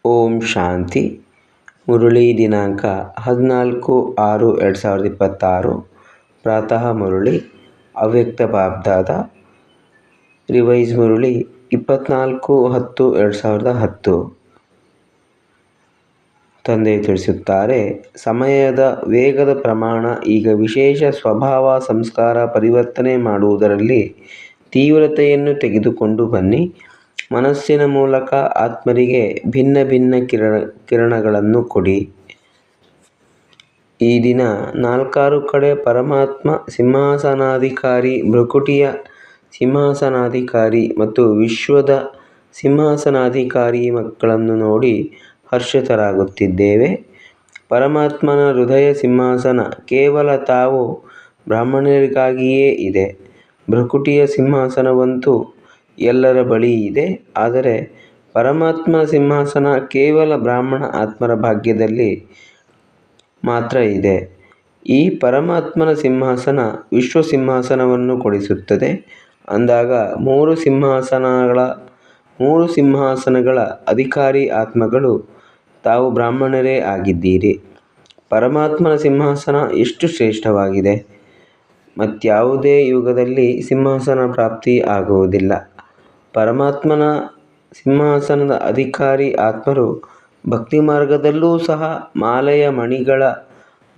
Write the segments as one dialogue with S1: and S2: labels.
S1: ಓಂ ಶಾಂತಿ. ಮುರಳಿ ದಿನಾಂಕ 14/6/2026. ಪ್ರಾತಃ ಮುರಳಿ ಅವ್ಯಕ್ತ ಬಾಬ್ದಾದ. ರಿವೈಸ್ ಮುರಳಿ 24/10/2010. ತಂದೆ ತಿಳಿಸುತ್ತಾರೆ, ಸಮಯದ ವೇಗದ ಪ್ರಮಾಣ ಈಗ ವಿಶೇಷ ಸ್ವಭಾವ ಸಂಸ್ಕಾರ ಪರಿವರ್ತನೆ ಮಾಡುವುದರಲ್ಲಿ ತೀವ್ರತೆಯನ್ನು ತೆಗೆದುಕೊಂಡು ಬನ್ನಿ. ಮನಸ್ಸಿನ ಮೂಲಕ ಆತ್ಮರಿಗೆ ಭಿನ್ನ ಭಿನ್ನ ಕಿರಣಗಳನ್ನು ಕೊಡಿ. ಈ ದಿನ 4 ಕಡೆ ಪರಮಾತ್ಮ ಸಿಂಹಾಸನಾಧಿಕಾರಿ, ಭೃಕುಟಿಯ ಸಿಂಹಾಸನಾಧಿಕಾರಿ ಮತ್ತು ವಿಶ್ವದ ಸಿಂಹಾಸನಾಧಿಕಾರಿ ಮಕ್ಕಳನ್ನು ನೋಡಿ ಹರ್ಷಿತರಾಗುತ್ತಿದ್ದೇವೆ. ಪರಮಾತ್ಮನ ಹೃದಯ ಸಿಂಹಾಸನ ಕೇವಲ ತಾವು ಬ್ರಾಹ್ಮಣರಿಗಾಗಿಯೇ ಇದೆ. ಭೃಕುಟಿಯ ಸಿಂಹಾಸನವಂತೂ ಎಲ್ಲರ ಬಳಿ ಇದೆ. ಆದರೆ ಪರಮಾತ್ಮ ಸಿಂಹಾಸನ ಕೇವಲ ಬ್ರಾಹ್ಮಣ ಆತ್ಮರ ಭಾಗ್ಯದಲ್ಲಿ ಮಾತ್ರ ಇದೆ. ಈ ಪರಮಾತ್ಮನ ಸಿಂಹಾಸನ ವಿಶ್ವ ಸಿಂಹಾಸನವನ್ನು ಕೊಡಿಸುತ್ತದೆ. ಅಂದಾಗ 3 ಸಿಂಹಾಸನಗಳ ಅಧಿಕಾರಿ ಆತ್ಮಗಳು ತಾವು ಬ್ರಾಹ್ಮಣರೇ ಆಗಿದ್ದೀರಿ. ಪರಮಾತ್ಮನ ಸಿಂಹಾಸನ ಎಷ್ಟು ಶ್ರೇಷ್ಠವಾಗಿದೆ. ಮತ್ಯಾವುದೇ ಯುಗದಲ್ಲಿ ಸಿಂಹಾಸನ ಪ್ರಾಪ್ತಿ ಆಗುವುದಿಲ್ಲ. ಪರಮಾತ್ಮನ ಸಿಂಹಾಸನದ ಅಧಿಕಾರಿ ಆತ್ಮರು ಭಕ್ತಿ ಮಾರ್ಗದಲ್ಲೂ ಸಹ ಮಾಲೆಯ ಮಣಿಗಳ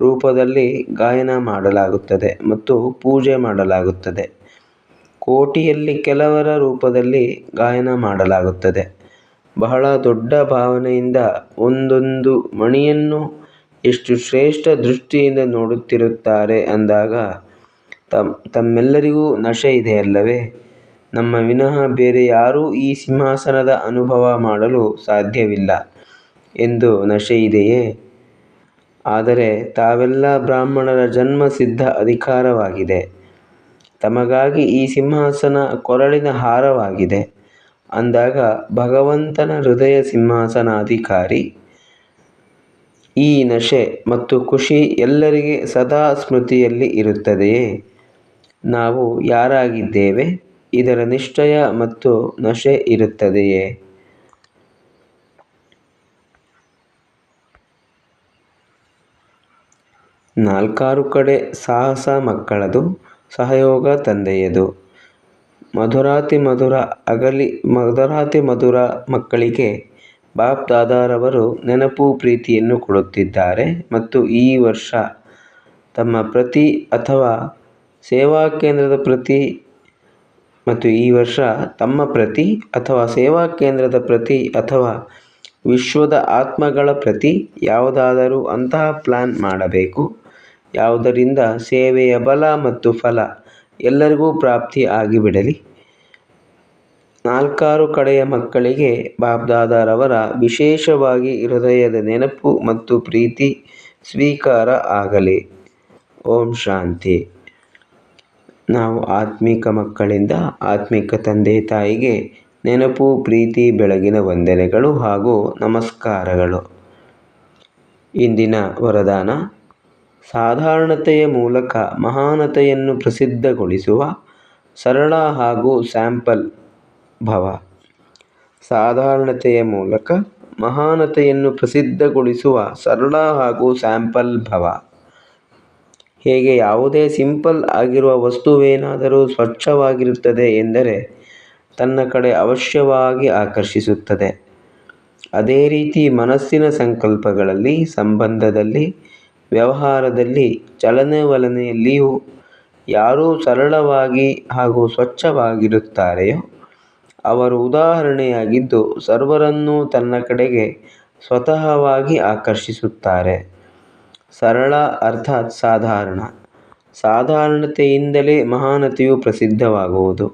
S1: ರೂಪದಲ್ಲಿ ಗಾಯನ ಮಾಡಲಾಗುತ್ತದೆ ಮತ್ತು ಪೂಜೆ ಮಾಡಲಾಗುತ್ತದೆ. ಕೋಟಿಯಲ್ಲಿ ಕೆಲವರ ರೂಪದಲ್ಲಿ ಗಾಯನ ಮಾಡಲಾಗುತ್ತದೆ. ಬಹಳ ದೊಡ್ಡ ಭಾವನೆಯಿಂದ ಒಂದೊಂದು ಮಣಿಯನ್ನು ಎಷ್ಟು ಶ್ರೇಷ್ಠ ದೃಷ್ಟಿಯಿಂದ ನೋಡುತ್ತಿರುತ್ತಾರೆ. ಅಂದಾಗ ತಮ್ಮೆಲ್ಲರಿಗೂ ನಶೆ ಇದೆಯಲ್ಲವೇ. ನಮ್ಮ ವಿನಃ ಬೇರೆ ಯಾರೂ ಈ ಸಿಂಹಾಸನದ ಅನುಭವ ಮಾಡಲು ಸಾಧ್ಯವಿಲ್ಲ ಎಂದು ನಶೆ ಇದೆಯೇ. ಆದರೆ ತಾವೆಲ್ಲ ಬ್ರಾಹ್ಮಣರ ಜನ್ಮ ಸಿದ್ಧ ಅಧಿಕಾರವಾಗಿದೆ. ತಮಗಾಗಿ ಈ ಸಿಂಹಾಸನ ಕೊರಳಿನ ಹಾರವಾಗಿದೆ. ಅಂದಾಗ ಭಗವಂತನ ಹೃದಯ ಸಿಂಹಾಸನಾಧಿಕಾರಿ. ಈ ನಶೆ ಮತ್ತು ಖುಷಿ ಎಲ್ಲರಿಗೆ ಸದಾ ಸ್ಮೃತಿಯಲ್ಲಿ ಇರುತ್ತದೆಯೇ. ನಾವು ಯಾರಾಗಿದ್ದೇವೆ ಇದರ ನಿಶ್ಚಯ ಮತ್ತು ನಶೆ ಇರುತ್ತದೆಯೇ. ನಾಲ್ಕಾರು ಕಡೆ ಸಾಹಸ ಮಕ್ಕಳದು, ಸಹಯೋಗ ತಂದೆಯದು. ಮಧುರಾತಿ ಮಧುರ ಮಕ್ಕಳಿಗೆ ಬಾಪ್ ದಾದಾರವರು ನೆನಪು ಪ್ರೀತಿಯನ್ನು ಕೊಡುತ್ತಿದ್ದಾರೆ ಮತ್ತು ಈ ವರ್ಷ ತಮ್ಮ ಪ್ರತಿ ಅಥವಾ ಸೇವಾ ಕೇಂದ್ರದ ಪ್ರತಿ ಅಥವಾ ವಿಶ್ವದ ಆತ್ಮಗಳ ಪ್ರತಿ ಯಾವುದಾದರೂ ಅಂತಹ ಪ್ಲಾನ್ ಮಾಡಬೇಕು. ಯಾವುದರಿಂದ ಸೇವೆಯ ಬಲ ಮತ್ತು ಫಲ ಎಲ್ಲರಿಗೂ ಪ್ರಾಪ್ತಿ ಆಗಿಬಿಡಲಿ. 4 ಕಡೆಯ ಮಕ್ಕಳಿಗೆ ಬಾಬ್ದಾದಾರವರ ವಿಶೇಷವಾಗಿ ಹೃದಯದ ನೆನಪು ಮತ್ತು ಪ್ರೀತಿ ಸ್ವೀಕಾರ ಆಗಲಿ. ಓಂ ಶಾಂತಿ. ನಾವು ಆತ್ಮಿಕ ಮಕ್ಕಳಿಂದ ಆತ್ಮಿಕ ತಂದೆ ತಾಯಿಗೆ ನೆನಪು ಪ್ರೀತಿ ಬೆಳಗಿನ ವಂದನೆಗಳು ಹಾಗೂ ನಮಸ್ಕಾರಗಳು. ಇಂದಿನ ವರದಾನ: ಸಾಧಾರಣತೆಯ ಮೂಲಕ ಮಹಾನತೆಯನ್ನು ಪ್ರಸಿದ್ಧಗೊಳಿಸುವ ಸರಳ ಹಾಗೂ ಸ್ಯಾಂಪಲ್ ಭವ. ಸಾಧಾರಣತೆಯ ಮೂಲಕ ಮಹಾನತೆಯನ್ನು ಪ್ರಸಿದ್ಧಗೊಳಿಸುವ ಸರಳ ಹಾಗೂ ಸ್ಯಾಂಪಲ್ ಭವ. ಹೇಗೆ ಯಾವುದೇ ಸಿಂಪಲ್ ಆಗಿರುವ ವಸ್ತುವೇನಾದರೂ ಸ್ವಚ್ಛವಾಗಿರುತ್ತದೆ ಎಂದರೆ ತನ್ನ ಕಡೆ ಅವಶ್ಯವಾಗಿ ಆಕರ್ಷಿಸುತ್ತದೆ. ಅದೇ ರೀತಿ ಮನಸ್ಸಿನ ಸಂಕಲ್ಪಗಳಲ್ಲಿ, ಸಂಬಂಧದಲ್ಲಿ, ವ್ಯವಹಾರದಲ್ಲಿ, ಚಲನವಲನೆಯಲ್ಲಿಯೂ ಯಾರು ಸರಳವಾಗಿ ಹಾಗೂ ಸ್ವಚ್ಛವಾಗಿರುತ್ತಾರೆಯೋ ಅವರು ಉದಾಹರಣೆಯಾಗಿದ್ದು ಸರ್ವರನ್ನೂ ತನ್ನ ಕಡೆಗೆ ಸ್ವತಃವಾಗಿ ಆಕರ್ಷಿಸುತ್ತಾರೆ. ಸರಳ ಅರ್ಥಾತ್ ಸಾಧಾರಣ. ಸಾಧಾರಣತೆಯಿಂದಲೇ ಮಹಾನತೆಯು ಪ್ರಸಿದ್ಧವಾಗುವುದು.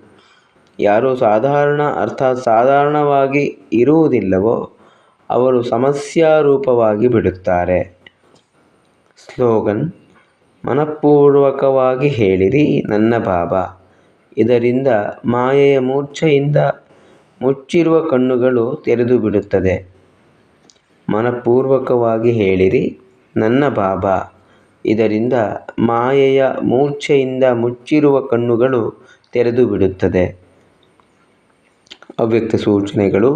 S1: ಯಾರು ಸಾಧಾರಣ ಅರ್ಥಾತ್ ಸಾಧಾರಣವಾಗಿ ಇರುವುದಿಲ್ಲವೋ ಅವರು ಸಮಸ್ಯಾರೂಪವಾಗಿ ಬಿಡುತ್ತಾರೆ. ಸ್ಲೋಗನ್: ಮನಃಪೂರ್ವಕವಾಗಿ ಹೇಳಿರಿ ನನ್ನ ಬಾಬಾ. ಇದರಿಂದ ಮಾಯೆಯ ಮೂರ್ಛೆಯಿಂದ ಮುಚ್ಚಿರುವ ಕಣ್ಣುಗಳು ತೆರೆದು ಬಿಡುತ್ತದೆ. ಮನಃಪೂರ್ವಕವಾಗಿ ಹೇಳಿರಿ ನನ್ನ ಬಾಬಾ. ಇದರಿಂದ ಮಾಯೆಯ ಮೂರ್ಛೆಯಿಂದ ಮುಚ್ಚಿರುವ ಕಣ್ಣುಗಳು ತೆರೆದು ಬಿಡುತ್ತದೆ. ಅವ್ಯಕ್ತ ಸೂಚನೆಗಳು: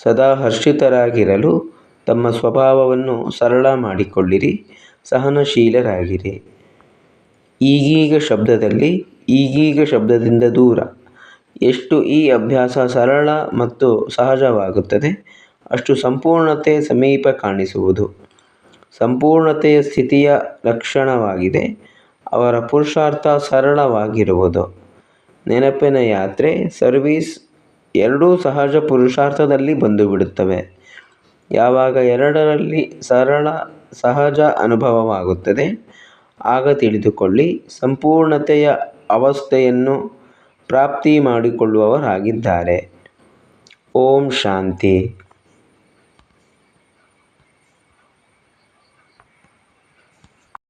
S1: ಸದಾ ಹರ್ಷಿತರಾಗಿರಲು ತಮ್ಮ ಸ್ವಭಾವವನ್ನು ಸರಳ ಮಾಡಿಕೊಳ್ಳಿರಿ, ಸಹನಶೀಲರಾಗಿರಿ. ಈಗೀಗ ಶಬ್ದದಿಂದ ದೂರ. ಎಷ್ಟು ಈ ಅಭ್ಯಾಸ ಸರಳ ಮತ್ತು ಸಹಜವಾಗುತ್ತದೆ, ಅಷ್ಟು ಸಂಪೂರ್ಣತೆ ಸಮೀಪ ಕಾಣಿಸುವುದು. ಸಂಪೂರ್ಣತೆಯ ಸ್ಥಿತಿಯ ಲಕ್ಷಣವಾಗಿದೆ ಅವರ ಪುರುಷಾರ್ಥ ಸರಳವಾಗಿರುವುದು. ನೆನಪಿನ ಯಾತ್ರೆ, ಸರ್ವೀಸ್ ಎರಡೂ ಸಹಜ ಪುರುಷಾರ್ಥದಲ್ಲಿ ಬಂದುಬಿಡುತ್ತವೆ. ಯಾವಾಗ ಎರಡರಲ್ಲಿ ಸಹಜ ಅನುಭವವಾಗುತ್ತದೆ, ಆಗ ತಿಳಿದುಕೊಳ್ಳಿ ಸಂಪೂರ್ಣತೆಯ ಅವಸ್ಥೆಯನ್ನು ಪ್ರಾಪ್ತಿ ಮಾಡಿಕೊಳ್ಳುವವರಾಗಿದ್ದಾರೆ. ಓಂ ಶಾಂತಿ.